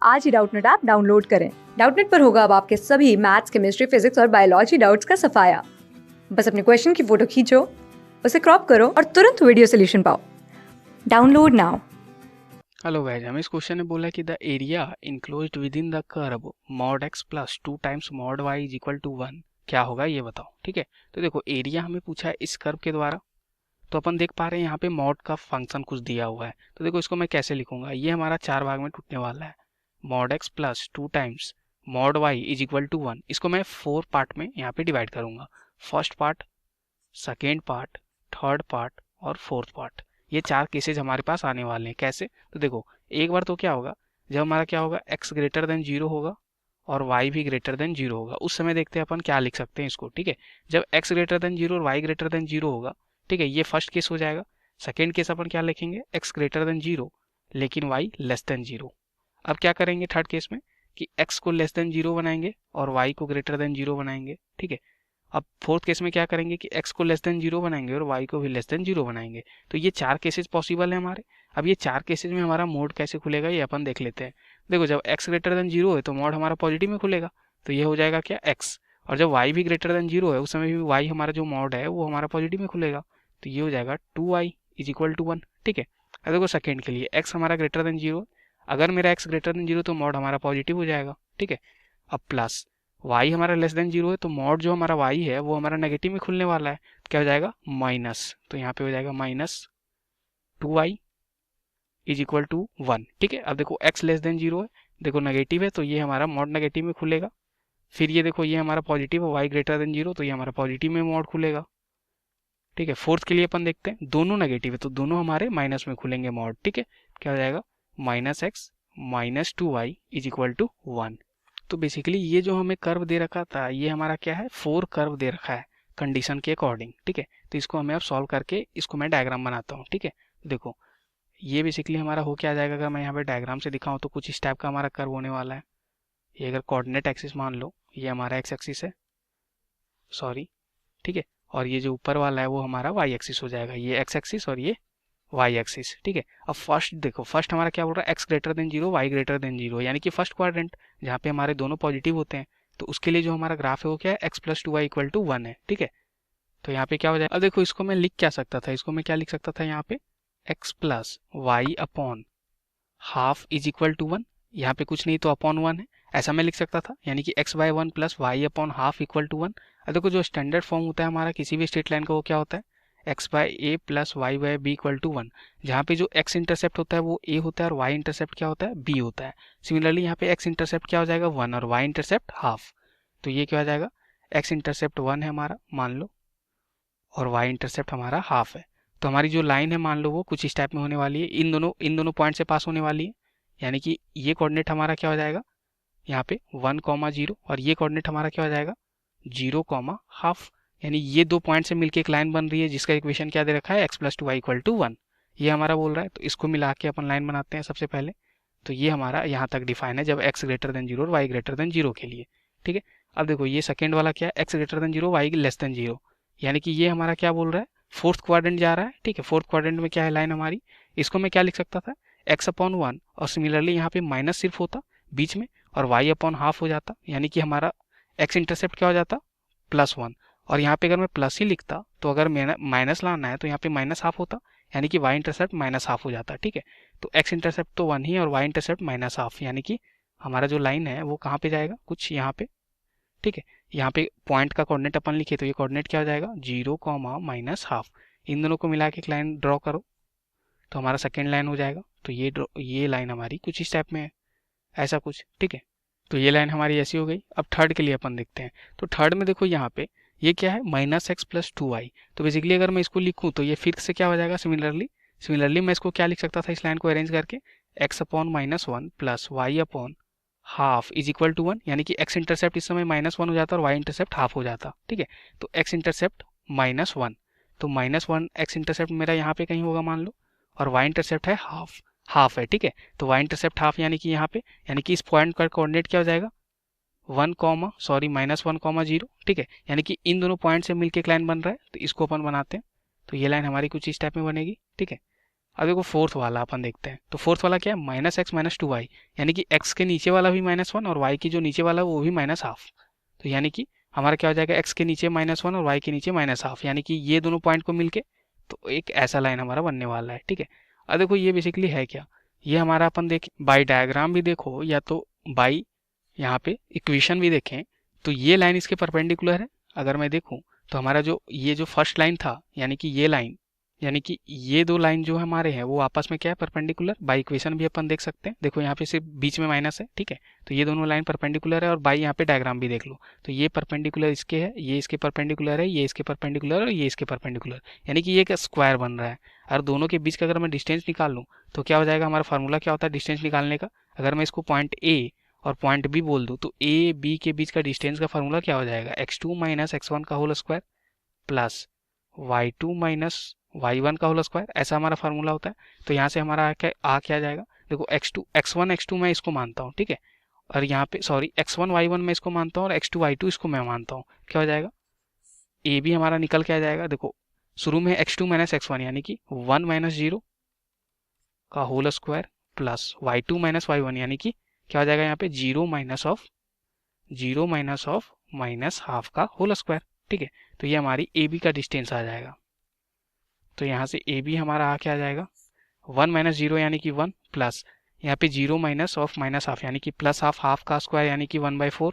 आज ही Doubtnut app download करें। Doubtnut पर होगा अब आपके सभी मैथ्स, केमिस्ट्री, फिजिक्स और बायोलॉजी डाउट्स का सफाया। बस अपने क्वेश्चन की फोटो खींचो, उसे क्रॉप करो और तुरंत वीडियो सोल्यूशन पाओ। Download now. हेलो गाइस, हमें इस क्वेश्चन ने बोला कि the area enclosed within the curve mod x plus 2 times mod y is equal to 1 क्या होगा ये बताओ। ठीक है, तो देखो एरिया हमें पूछा है इस कर्व के द्वारा, तो अपन देख पा रहे हैं यहाँ पे मॉड का फंक्शन कुछ दिया हुआ है। तो देखो इसको मैं कैसे लिखूंगा, ये हमारा 4 भाग में टूटने वाला है। Mod x plus 2 times mod y is equal to 1, इसको मैं 4 पार्ट में यहाँ पे डिवाइड करूंगा। First part, second part, third part और फोर्थ पार्ट। ये 4 केसेज हमारे पास आने वाले हैं। कैसे, तो देखो एक बार तो क्या होगा, जब हमारा क्या होगा x ग्रेटर देन 0 होगा और y भी ग्रेटर देन 0 होगा, उस समय देखते हैं अपन क्या लिख सकते हैं इसको। ठीक है, जब x ग्रेटर देन 0 और y ग्रेटर देन 0 होगा, ठीक है, ये फर्स्ट केस हो जाएगा। सेकेंड केस अपन क्या लिखेंगे, x ग्रेटर देन 0 लेकिन y लेस देन 0। अब क्या करेंगे थर्ड केस में कि x को लेस देन 0 बनाएंगे और y को ग्रेटर देन 0 बनाएंगे। ठीक है, अब फोर्थ केस में क्या करेंगे कि x को लेस देन 0 बनाएंगे और y को भी लेस देन 0 बनाएंगे। तो ये 4 केसेस पॉसिबल है हमारे। अब ये 4 केसेस में हमारा मोड कैसे खुलेगा ये अपन देख लेते हैं। देखो जब x ग्रेटर देन 0 है तो मोड हमारा पॉजिटिव में खुलेगा, तो ये हो जाएगा क्या x। और जब y भी ग्रेटर देन 0 है उस समय भी y हमारा जो मोड है वो हमारा पॉजिटिव में खुलेगा, तो ये हो जाएगा 2y इज इक्वल टू 1। ठीक है, अब देखो सेकेंड के लिए x हमारा ग्रेटर देन 0, अगर मेरा x ग्रेटर देन 0 तो मोड हमारा पॉजिटिव हो जाएगा। ठीक है, अब प्लस y हमारा लेस देन 0 है तो मॉड जो हमारा y है वो हमारा नेगेटिव में खुलने वाला है, क्या हो जाएगा माइनस। तो यहाँ पे हो जाएगा minus 2y is equal to 1। ठीक है, अब देखो x लेस देन 0 है, देखो नेगेटिव है तो ये हमारा मॉड नेगेटिव में खुलेगा। फिर ये देखो ये हमारा पॉजिटिव है, y ग्रेटर देन 0 तो ये हमारा पॉजिटिव में मॉड खुलेगा। ठीक है, फोर्थ के लिए अपन देखते हैं, दोनों नेगेटिव है तो दोनों हमारे माइनस में खुलेंगे मॉड। ठीक है, क्या हो जाएगा minus x minus 2y is equal to 1। तो बेसिकली ये जो हमें कर्व दे रखा था ये हमारा क्या है, 4 कर्व दे रखा है कंडीशन के अकॉर्डिंग। ठीक है, तो इसको हमें अब सॉल्व करके इसको मैं डायग्राम बनाता हूँ। ठीक है, देखो ये बेसिकली हमारा हो क्या जाएगा, अगर मैं यहाँ पे डायग्राम से दिखाऊँ तो कुछ इस टाइप का हमारा कर्व होने वाला है। ये अगर कोऑर्डिनेट एक्सिस मान लो, ये हमारा एक्स एक्सिस है, सॉरी। ठीक है, और ये जो ऊपर वाला है वो हमारा वाई एक्सिस हो जाएगा, ये एक्स एक्सिस और ये वाई एक्सिस। ठीक है, अब फर्स्ट देखो, फर्स्ट हमारा क्या बोल रहा है, x greater than 0 y greater than 0, यानी कि फर्स्ट क्वाड्रेंट जहाँ पे हमारे दोनों पॉजिटिव होते हैं। तो उसके लिए जो हमारा ग्राफ है वो क्या है, x plus 2y equal to 1 है। ठीक है, तो यहाँ पे क्या हो जाएगा, अब देखो इसको मैं लिख क्या सकता था, इसको मैं क्या लिख सकता था यहाँ पे, x plus y upon half is equal to 1। यहाँ पे कुछ नहीं तो अपॉन 1 है, ऐसा मैं लिख सकता था, यानी कि x by 1 plus y upon half equal to 1। अब देखो जो स्टैंडर्ड फॉर्म होता है हमारा किसी भी स्ट्रेट लाइन का वो क्या होता है, x by a plus y by b equal to 1, जहाँ पे जो एक्स इंटरसेप्ट होता है वो ए होता है और वाई इंटरसेप्ट क्या होता है, बी होता है। सिमिलरली यहाँ पे एक्स इंटरसेप्ट क्या हो जाएगा 1 और वाई इंटरसेप्ट हाफ, तो ये क्या हो जाएगा, एक्स इंटरसेप्ट 1 है हमारा मान लो और वाई इंटरसेप्ट हमारा हाफ है। तो हमारी जो लाइन है मान लो वो कुछ इस टाइप में होने वाली है, इन दोनों पॉइंट से पास होने वाली है, यानी कि ये कोऑर्डिनेट हमारा क्या हो जाएगा यहाँ पे 1,0 और ये कोऑर्डिनेट हमारा क्या हो जाएगा 0,हाफ। यानी ये दो पॉइंट से मिलकर एक लाइन बन रही है जिसका इक्वेशन क्या दे रखा है, x plus 2y equal to 1, ये हमारा बोल रहा है। तो इसको मिला के अपन लाइन बनाते हैं सबसे पहले। तो ये हमारा यहाँ तक डिफाइन है जब x ग्रेटर देन 0 और y ग्रेटर देन 0 के लिए। ठीक है, अब देखो ये सेकेंड वाला क्या है, x greater than 0 y less than 0, यानी कि ये हमारा क्या बोल रहा है, फोर्थ क्वाड्रेंट जा रहा है। ठीक है, फोर्थ क्वाड्रेंट में क्या है लाइन हमारी, इसको मैं क्या लिख सकता था, x अपॉन 1 और सिमिलरली यहाँ पे माइनस सिर्फ होता बीच में और y अपॉन हाफ हो जाता, यानी कि हमारा x इंटरसेप्ट क्या हो जाता +1। और यहाँ पे अगर मैं प्लस ही लिखता तो अगर माइनस लाना है तो यहाँ पे माइनस हाफ होता, यानी कि y इंटरसेप्ट माइनस हाफ हो जाता। ठीक है, तो x इंटरसेप्ट तो 1 ही और y इंटरसेप्ट माइनस हाफ, यानी कि हमारा जो लाइन है वो कहाँ पे जाएगा, कुछ यहाँ पे। ठीक है, यहाँ पे पॉइंट का कोऑर्डिनेट अपन लिखे तो ये कोऑर्डिनेट क्या हो जाएगा 0, माइनस हाफ। इन दोनों को मिला के एक लाइन ड्रॉ करो तो हमारा सेकेंड लाइन हो जाएगा। तो ये लाइन हमारी कुछ इस टाइप में है, ऐसा कुछ। ठीक है, तो ये लाइन हमारी ऐसी हो गई। अब थर्ड के लिए अपन देखते हैं, तो थर्ड में देखो यहाँ पे ये क्या है माइनस एक्स प्लस 2y, तो बेसिकली अगर मैं इसको लिखूँ तो ये फिर से क्या हो जाएगा, सिमिलरली मैं इसको क्या लिख सकता था, इस लाइन को अरेंज करके x अपॉन -1 plus y upon half is equal to 1, यानी कि x इंटरसेप्ट इस समय -1 हो जाता और y इंटरसेप्ट हाफ हो जाता। ठीक है, तो x इंटरसेप्ट -1, तो -1 x इंटरसेप्ट मेरा यहाँ पे कहीं होगा मान लो, और y इंटरसेप्ट है हाफ है। ठीक है, तो y इंटरसेप्ट हाफ यानी कि यहाँ पे, यानी कि इस पॉइंट का कोऑर्डिनेट क्या हो जाएगा -1,0। ठीक है, यानी कि इन दोनों पॉइंट से मिलकर एक लाइन बन रहा है, तो इसको अपन बनाते हैं। तो ये लाइन हमारी कुछ इस टाइप में बनेगी। ठीक है, अब देखो फोर्थ वाला अपन देखते हैं। तो फोर्थ वाला क्या है, -x - 2y, यानी कि x के नीचे वाला भी -1 और y की जो नीचे वाला वो भी -12। तो यानी कि हमारा क्या हो जाएगा, x के नीचे -1 और y के नीचे -12, यानी कि ये दोनों पॉइंट को मिलके तो एक ऐसा लाइन हमारा बनने वाला है। ठीक है, अब देखो ये बेसिकली है क्या, ये हमारा अपन देखें बाई डायग्राम भी देखो या तो बाई यहाँ पे इक्वेशन भी देखें, तो ये लाइन इसके परपेंडिकुलर है। अगर मैं देखूं तो हमारा जो ये जो फर्स्ट लाइन था, यानी कि ये लाइन, यानी कि ये दो लाइन जो हमारे हैं वो आपस में क्या है, परपेंडिकुलर। बाई इक्वेशन भी अपन देख सकते हैं, देखो यहाँ पे सिर्फ बीच में माइनस है। ठीक है, तो ये दोनों लाइन परपेंडिकुलर है, और बाई यहाँ पे डायग्राम भी देख लो, तो ये परपेंडिकुलर इसके है, ये इसके परपेंडिकुलर है, ये इसके परपेंडिकुलर और ये इसके परपेंडिकुलर, यानी कि ये एक स्क्वायर बन रहा है। और दोनों के बीच का अगर मैं डिस्टेंस निकाल लूँ तो क्या हो जाएगा, हमारा फार्मूला क्या होता है डिस्टेंस निकालने का। अगर मैं इसको पॉइंट ए और पॉइंट बी बोल दूं तो ए बी के बीच का डिस्टेंस का फार्मूला क्या हो जाएगा, x2 - x1 का whole square plus y2 - y1 का होल स्क्वायर, ऐसा हमारा फार्मूला होता है। तो यहाँ से हमारा क्या जाएगा, देखो x2 x1 x2 मैं इसको मानता हूँ, ठीक है, और यहाँ पे सॉरी x1 y1 मैं इसको मानता हूँ और x2 y2 इसको मैं मानता हूँ। क्या हो जाएगा, ए भी हमारा निकल के आ जाएगा। देखो शुरू में x2 - x1 यानी कि 1 - 0 का whole square plus y2 - y1 यानी कि क्या हो जाएगा यहाँ पे 0 माइनस ऑफ -हाफ का होल स्क्वायर। ठीक है, तो ये हमारी ए बी का डिस्टेंस आ जाएगा। तो यहाँ से ए बी हमारा क्या आ जाएगा, 1 - 0 यानी कि 1 प्लस यहाँ पे 0 माइनस ऑफ -हाफ यानी कि प्लस हाफ का स्क्वायर यानी कि 1/4।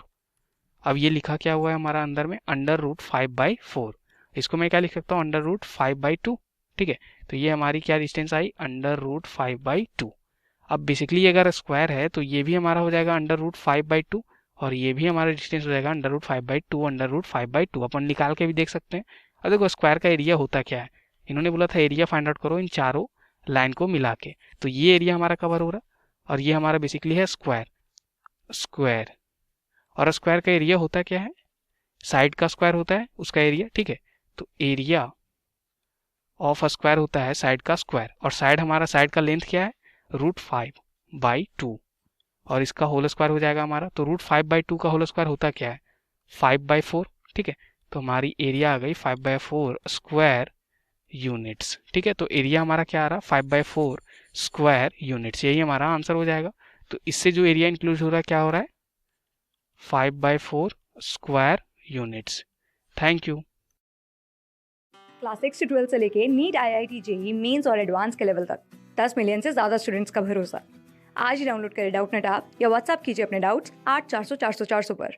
अब ये लिखा क्या हुआ है हमारा अंदर में, √5/4। इसको मैं क्या लिख सकता हूँ, √5/2। ठीक है, तो ये हमारी क्या डिस्टेंस आई, √5/2। अब बेसिकली अगर स्क्वायर है तो ये भी हमारा हो जाएगा √5/2 और ये भी हमारा डिस्टेंस हो जाएगा √5/2 √5/2। अपन निकाल के भी देख सकते हैं। अब देखो स्क्वायर का एरिया होता क्या है, इन्होंने बोला था एरिया फाइंड आउट करो इन चारों लाइन को मिला के, तो ये एरिया हमारा कवर हो रहा है और ये हमारा बेसिकली है स्क्वायर। स्क्वायर और स्क्वायर का एरिया होता क्या है, साइड का स्क्वायर होता है उसका एरिया। ठीक है, तो एरिया ऑफ स्क्वायर होता है साइड का स्क्वायर, और साइड हमारा साइड का लेंथ क्या है, √5/2 और इसका होल स्क्वायर हो जाएगा हमारा। तो √5/2 का होल स्क्वायर होता क्या है, 5/4। ठीक है, तो हमारी एरिया आ गई 5/4 स्क्वायर यूनिट्स। ठीक है, तो एरिया हमारा क्या आ रहा है, 5/4 स्क्वायर यूनिट्स, यही हमारा आंसर हो जाएगा। तो इससे जो एरिया इंक्लूड हो रहा है क्या हो रहा है, 5/4 square units. Thank you. Class 6 से 12 से लेके नीट IIT JEE मेंस और एडवांस के लेवल तक 10 मिलियन से ज़्यादा स्टूडेंट्स का भरोसा। आज ही डाउनलोड करें डाउटनेट ऐप या व्हाट्सएप कीजिए अपने डाउट्स 8400 400 400 पर।